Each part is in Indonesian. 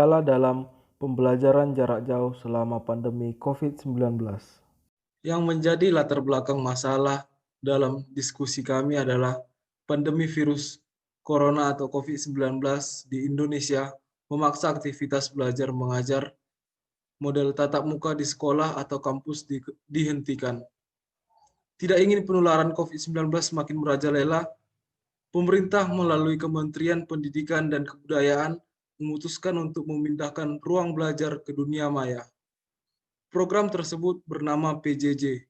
kendala dalam pembelajaran jarak jauh selama pandemi COVID-19. Yang menjadi latar belakang masalah dalam diskusi kami adalah pandemi virus corona atau COVID-19 di Indonesia memaksa aktivitas belajar mengajar model tatap muka di sekolah atau kampus dihentikan. Tidak ingin penularan COVID-19 semakin merajalela, pemerintah melalui Kementerian Pendidikan dan Kebudayaan memutuskan untuk memindahkan ruang belajar ke dunia maya. Program tersebut bernama PJJ,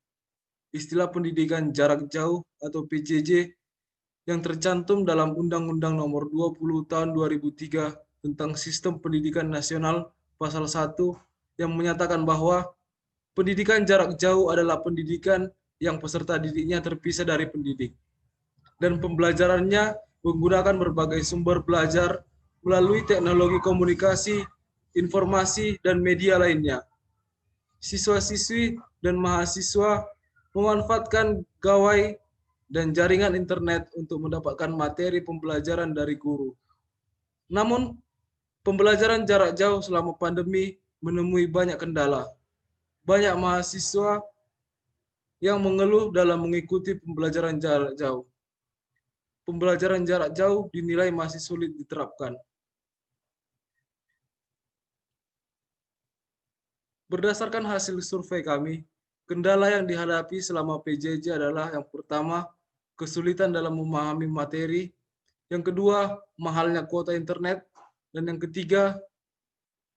istilah pendidikan jarak jauh atau PJJ yang tercantum dalam Undang-Undang Nomor 20 Tahun 2003 tentang Sistem Pendidikan Nasional Pasal 1 yang menyatakan bahwa pendidikan jarak jauh adalah pendidikan yang peserta didiknya terpisah dari pendidik dan pembelajarannya menggunakan berbagai sumber belajar melalui teknologi komunikasi, informasi, dan media lainnya. Siswa-siswi dan mahasiswa memanfaatkan gawai dan jaringan internet untuk mendapatkan materi pembelajaran dari guru. Namun, pembelajaran jarak jauh selama pandemi menemui banyak kendala. Banyak mahasiswa yang mengeluh dalam mengikuti pembelajaran jarak jauh. Pembelajaran jarak jauh dinilai masih sulit diterapkan. Berdasarkan hasil survei kami, kendala yang dihadapi selama PJJ adalah yang pertama, kesulitan dalam memahami materi, yang kedua, mahalnya kuota internet, dan yang ketiga,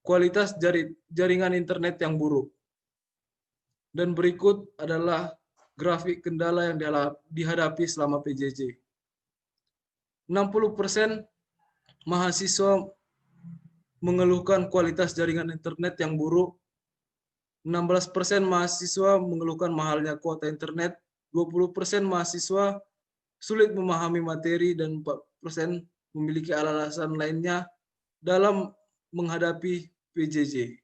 kualitas jaringan internet yang buruk. Dan berikut adalah grafik kendala yang dihadapi selama PJJ. 60% mahasiswa mengeluhkan kualitas jaringan internet yang buruk, 16% mahasiswa mengeluhkan mahalnya kuota internet, 20% mahasiswa sulit memahami materi, dan 4% memiliki alasan lainnya dalam menghadapi PJJ.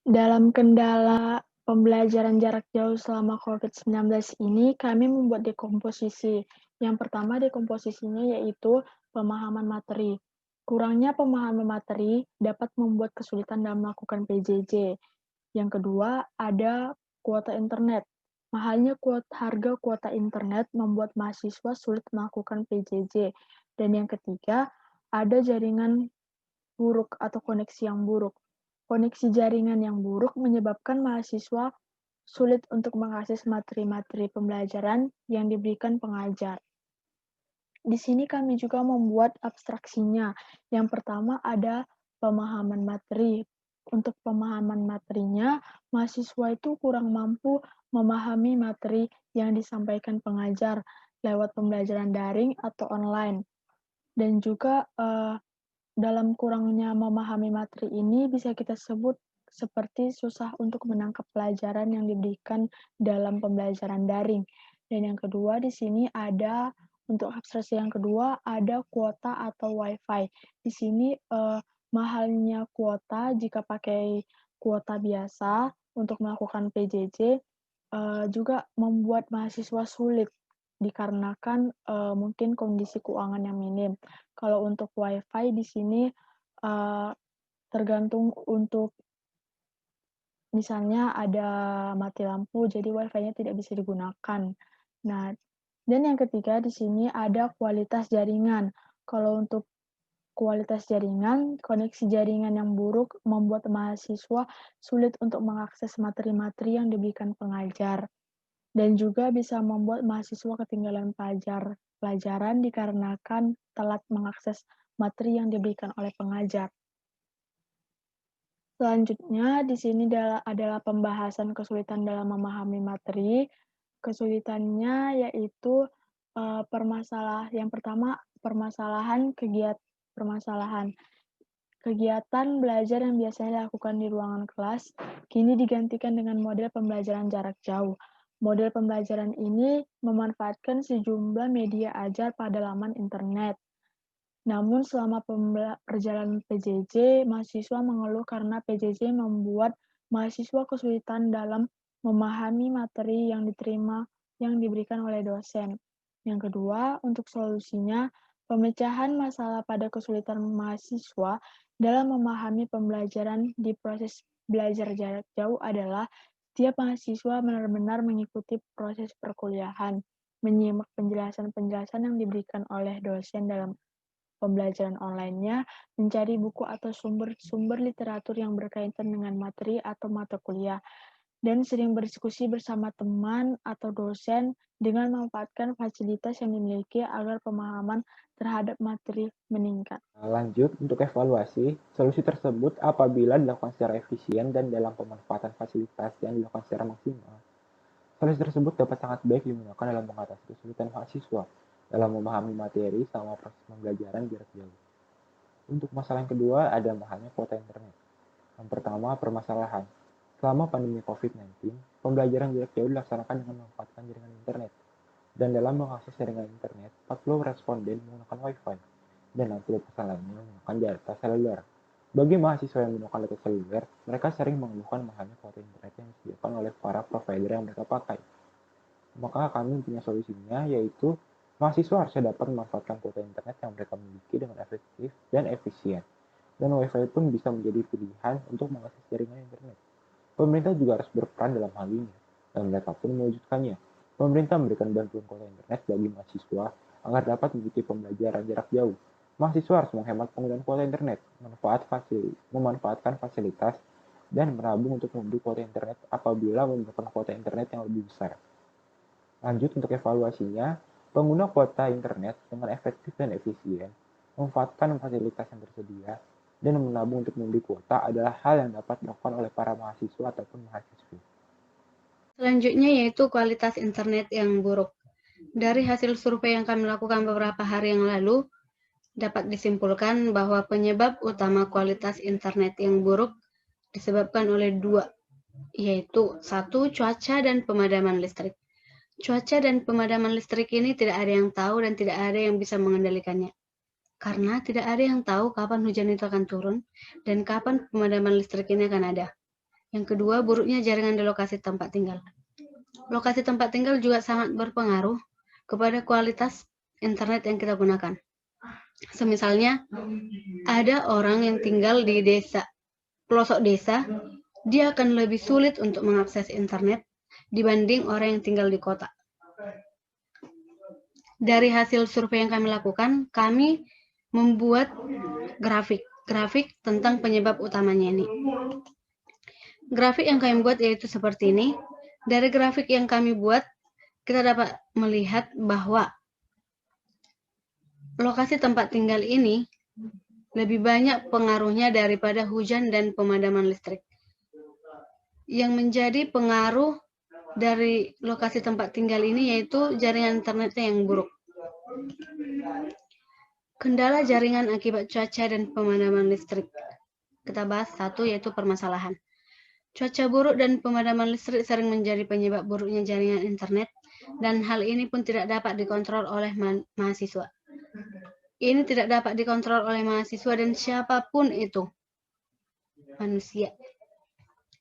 Dalam kendala pembelajaran jarak jauh selama COVID-19 ini, kami membuat dekomposisi. Yang pertama dekomposisinya yaitu pemahaman materi. Kurangnya pemahaman materi dapat membuat kesulitan dalam melakukan PJJ. Yang kedua, ada kuota internet. Mahalnya harga kuota internet membuat mahasiswa sulit melakukan PJJ. Dan yang ketiga, ada jaringan buruk atau koneksi yang buruk. Koneksi jaringan yang buruk menyebabkan mahasiswa sulit untuk mengakses materi-materi pembelajaran yang diberikan pengajar. Di sini kami juga membuat abstraksinya. Yang pertama ada pemahaman materi. Untuk pemahaman materinya, mahasiswa itu kurang mampu memahami materi yang disampaikan pengajar lewat pembelajaran daring atau online. Dan juga dalam kurangnya memahami materi ini bisa kita sebut seperti susah untuk menangkap pelajaran yang diberikan dalam pembelajaran daring. Dan yang kedua di sini ada untuk abstraksi yang kedua ada kuota atau WiFi. Di sini mahalnya kuota jika pakai kuota biasa untuk melakukan PJJ juga membuat mahasiswa sulit dikarenakan mungkin kondisi keuangan yang minim. Kalau untuk WiFi di sini tergantung untuk misalnya ada mati lampu, jadi WiFi-nya tidak bisa digunakan. Nah, dan yang ketiga di sini ada kualitas jaringan. Kalau untuk kualitas jaringan, koneksi jaringan yang buruk membuat mahasiswa sulit untuk mengakses materi-materi yang diberikan pengajar. Dan juga bisa membuat mahasiswa ketinggalan pelajaran dikarenakan telat mengakses materi yang diberikan oleh pengajar. Selanjutnya, di sini adalah pembahasan kesulitan dalam memahami materi. Kesulitannya yaitu yang pertama, permasalahan. Kegiatan belajar yang biasanya dilakukan di ruangan kelas, kini digantikan dengan model pembelajaran jarak jauh. Model pembelajaran ini memanfaatkan sejumlah media ajar pada laman internet. Namun selama perjalanan PJJ, mahasiswa mengeluh karena PJJ membuat mahasiswa kesulitan dalam memahami materi yang diberikan oleh dosen. Yang kedua, untuk solusinya, Pemecahan masalah pada kesulitan mahasiswa dalam memahami pembelajaran di proses belajar jarak jauh adalah setiap mahasiswa benar-benar mengikuti proses perkuliahan, menyimak penjelasan-penjelasan yang diberikan oleh dosen dalam pembelajaran online-nya, mencari buku atau sumber-sumber literatur yang berkaitan dengan materi atau mata kuliah, dan sering berdiskusi bersama teman atau dosen dengan memanfaatkan fasilitas yang dimiliki agar pemahaman terhadap materi meningkat. Lanjut, untuk evaluasi, solusi tersebut apabila dilakukan secara efisien dan dalam pemanfaatan fasilitas yang dilakukan secara maksimal. Solusi tersebut dapat sangat baik digunakan dalam mengatasi kesulitan mahasiswa dalam memahami materi selama proses pembelajaran jarak jauh. Untuk masalah yang kedua, ada mahalnya kuota internet. Yang pertama, permasalahan. Selama pandemi COVID-19, pembelajaran jarak jauh dilaksanakan dengan memanfaatkan jaringan internet. Dan dalam mengakses jaringan internet, 40 responden menggunakan Wi-Fi, dan 60% lainnya menggunakan data seluler. Bagi mahasiswa yang menggunakan data seluler, mereka sering mengeluhkan mahalnya kuota internet yang disediakan oleh para provider yang mereka pakai. Maka kami punya solusinya, yaitu mahasiswa harusnya dapat memanfaatkan kuota internet yang mereka miliki dengan efektif dan efisien. Dan Wi-Fi pun bisa menjadi pilihan untuk mengakses jaringan internet. Pemerintah juga harus berperan dalam hal ini, dan mereka pun mewujudkannya. Pemerintah memberikan bantuan kuota internet bagi mahasiswa agar dapat mengikuti pembelajaran jarak jauh. Mahasiswa harus menghemat penggunaan kuota internet, memanfaatkan fasilitas, dan menabung untuk membeli kuota internet apabila memerlukan kuota internet yang lebih besar. Lanjut, untuk evaluasinya, pengguna kuota internet dengan efektif dan efisien, memanfaatkan fasilitas yang tersedia, dan menabung untuk membeli kuota adalah hal yang dapat dilakukan oleh para mahasiswa ataupun mahasiswi. Selanjutnya yaitu kualitas internet yang buruk. Dari hasil survei yang kami lakukan beberapa hari yang lalu, dapat disimpulkan bahwa penyebab utama kualitas internet yang buruk disebabkan oleh dua, yaitu satu, cuaca dan pemadaman listrik. Cuaca dan pemadaman listrik ini tidak ada yang tahu dan tidak ada yang bisa mengendalikannya. Karena tidak ada yang tahu kapan hujan itu akan turun dan kapan pemadaman listrik ini akan ada. Yang kedua, buruknya jaringan di lokasi tempat tinggal. Lokasi tempat tinggal juga sangat berpengaruh kepada kualitas internet yang kita gunakan. Semisalnya, ada orang yang tinggal di desa, pelosok desa, dia akan lebih sulit untuk mengakses internet dibanding orang yang tinggal di kota. Dari hasil survei yang kami lakukan, kami membuat grafik tentang penyebab utamanya ini. Grafik yang kami buat yaitu seperti ini. Dari grafik yang kami buat, kita dapat melihat bahwa lokasi tempat tinggal ini lebih banyak pengaruhnya daripada hujan dan pemadaman listrik. Yang menjadi pengaruh dari lokasi tempat tinggal ini yaitu jaringan internetnya yang buruk. Kendala jaringan akibat cuaca dan pemadaman listrik. Kita bahas satu, yaitu permasalahan. Cuaca buruk dan pemadaman listrik sering menjadi penyebab buruknya jaringan internet, dan hal ini pun tidak dapat dikontrol oleh mahasiswa. Ini tidak dapat dikontrol oleh mahasiswa dan siapapun itu, manusia.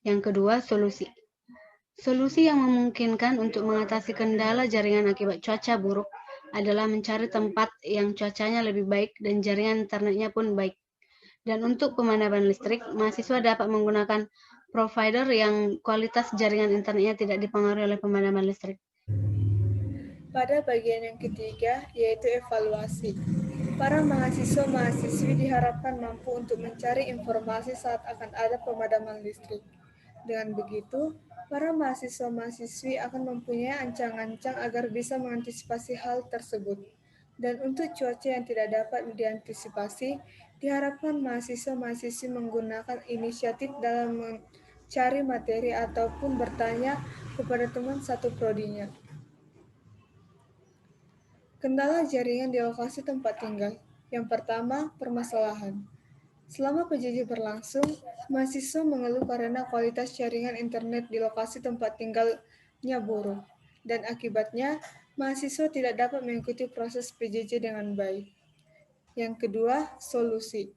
Yang kedua, solusi. Solusi yang memungkinkan untuk mengatasi kendala jaringan akibat cuaca buruk adalah mencari tempat yang cuacanya lebih baik dan jaringan internetnya pun baik. Dan untuk pemadaman listrik, mahasiswa dapat menggunakan provider yang kualitas jaringan internetnya tidak dipengaruhi oleh pemadaman listrik. Pada bagian yang ketiga, yaitu evaluasi. Para mahasiswa-mahasiswi diharapkan mampu untuk mencari informasi saat akan ada pemadaman listrik. Dengan begitu, para mahasiswa-mahasiswi akan mempunyai ancang-ancang agar bisa mengantisipasi hal tersebut. Dan untuk cuaca yang tidak dapat diantisipasi, diharapkan mahasiswa-mahasiswi menggunakan inisiatif dalam mencari materi ataupun bertanya kepada teman satu prodinya. Kendala jaringan di lokasi tempat tinggal. Yang pertama, permasalahan. Selama PJJ berlangsung, mahasiswa mengeluh karena kualitas jaringan internet di lokasi tempat tinggalnya buruk, dan akibatnya mahasiswa tidak dapat mengikuti proses PJJ dengan baik. Yang kedua, solusi.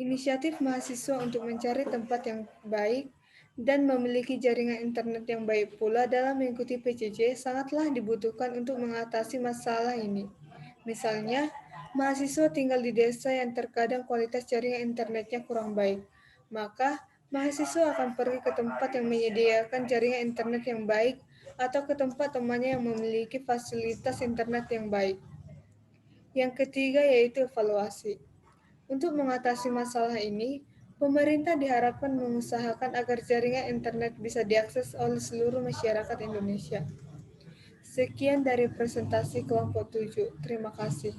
Inisiatif mahasiswa untuk mencari tempat yang baik dan memiliki jaringan internet yang baik pula dalam mengikuti PJJ sangatlah dibutuhkan untuk mengatasi masalah ini. Misalnya, Mahasiswa tinggal di desa yang terkadang kualitas jaringan internetnya kurang baik. Maka, mahasiswa akan pergi ke tempat yang menyediakan jaringan internet yang baik atau ke tempat temannya yang memiliki fasilitas internet yang baik. Yang ketiga yaitu evaluasi. Untuk mengatasi masalah ini, pemerintah diharapkan mengusahakan agar jaringan internet bisa diakses oleh seluruh masyarakat Indonesia. Sekian dari presentasi kelompok 7. Terima kasih.